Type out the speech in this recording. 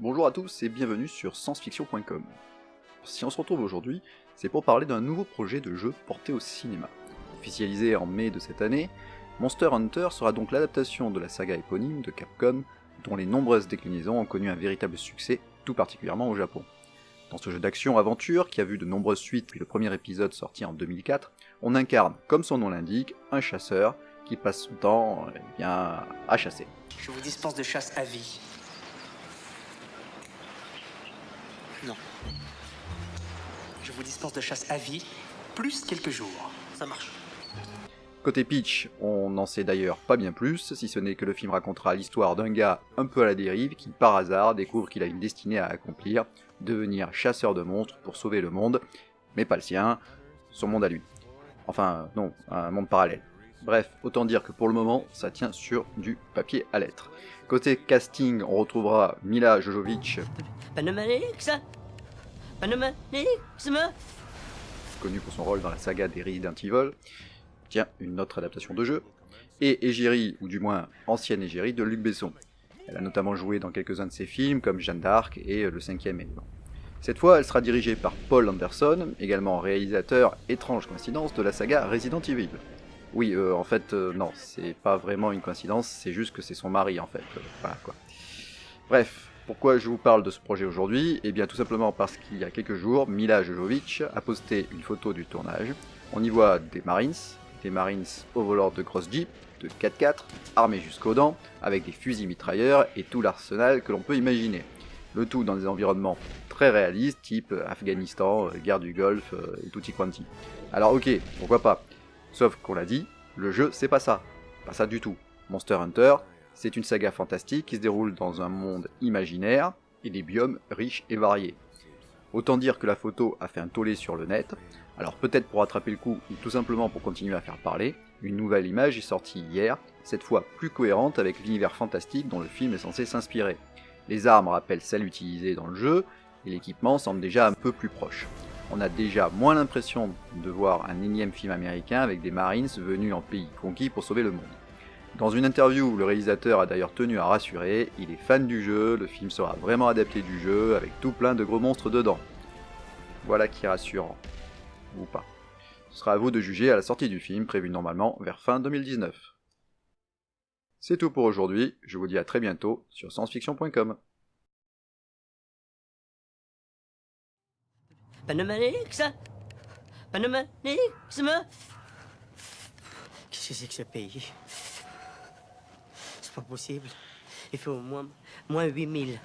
Bonjour à tous et bienvenue sur sciencefiction.com. Si on se retrouve aujourd'hui, c'est pour parler d'un nouveau projet de jeu porté au cinéma. Officialisé en mai de cette année, Monster Hunter sera donc l'adaptation de la saga éponyme de Capcom, dont les nombreuses déclinaisons ont connu un véritable succès, tout particulièrement au Japon. Dans ce jeu d'action-aventure, qui a vu de nombreuses suites depuis le premier épisode sorti en 2004, on incarne, comme son nom l'indique, un chasseur qui passe son temps à chasser. Je vous dispense de chasse à vie. Non. Je vous dispense de chasse à vie, plus quelques jours. Ça marche. Côté pitch, on n'en sait d'ailleurs pas bien plus, si ce n'est que le film racontera l'histoire d'un gars un peu à la dérive qui, par hasard, découvre qu'il a une destinée à accomplir, devenir chasseur de monstres pour sauver le monde, mais pas le sien, son monde à lui. Enfin, non, un monde parallèle. Bref, autant dire que pour le moment, ça tient sur du papier à lettres. Côté casting, on retrouvera Mila Jovovich, connue pour son rôle dans la saga des Resident Evil, tiens, une autre adaptation de jeu, et Égérie, ou du moins ancienne Égérie, de Luc Besson. Elle a notamment joué dans quelques-uns de ses films, comme Jeanne d'Arc et Le Cinquième élément. Cette fois, elle sera dirigée par Paul Anderson, également réalisateur, étrange coïncidence, de la saga Resident Evil. Oui, en fait, non, c'est pas vraiment une coïncidence, c'est juste que c'est son mari, en fait. Voilà, quoi. Bref, pourquoi je vous parle de ce projet aujourd'hui ? Eh bien, tout simplement parce qu'il y a quelques jours, Mila Jovovich a posté une photo du tournage. On y voit des Marines au volant de grosses jeeps, de 4x4, armés jusqu'aux dents, avec des fusils mitrailleurs et tout l'arsenal que l'on peut imaginer. Le tout dans des environnements très réalistes, type Afghanistan, guerre du Golfe et tutti quanti. Alors ok, pourquoi pas. Sauf qu'on l'a dit, le jeu c'est pas ça. Pas ça du tout. Monster Hunter, c'est une saga fantastique qui se déroule dans un monde imaginaire et des biomes riches et variés. Autant dire que la photo a fait un tollé sur le net, alors peut-être pour attraper le coup ou tout simplement pour continuer à faire parler, une nouvelle image est sortie hier, cette fois plus cohérente avec l'univers fantastique dont le film est censé s'inspirer. Les armes rappellent celles utilisées dans le jeu, et l'équipement semble déjà un peu plus proche. On a déjà moins l'impression de voir un énième film américain avec des Marines venus en pays conquis pour sauver le monde. Dans une interview, le réalisateur a d'ailleurs tenu à rassurer, il est fan du jeu, le film sera vraiment adapté du jeu, avec tout plein de gros monstres dedans. Voilà qui est rassurant. Ou pas. Ce sera à vous de juger à la sortie du film, prévu normalement vers fin 2019. C'est tout pour aujourd'hui, je vous dis à très bientôt sur sciencefiction.com. Qu'est-ce que c'est que ce pays? C'est pas possible. Il fait au moins 8000.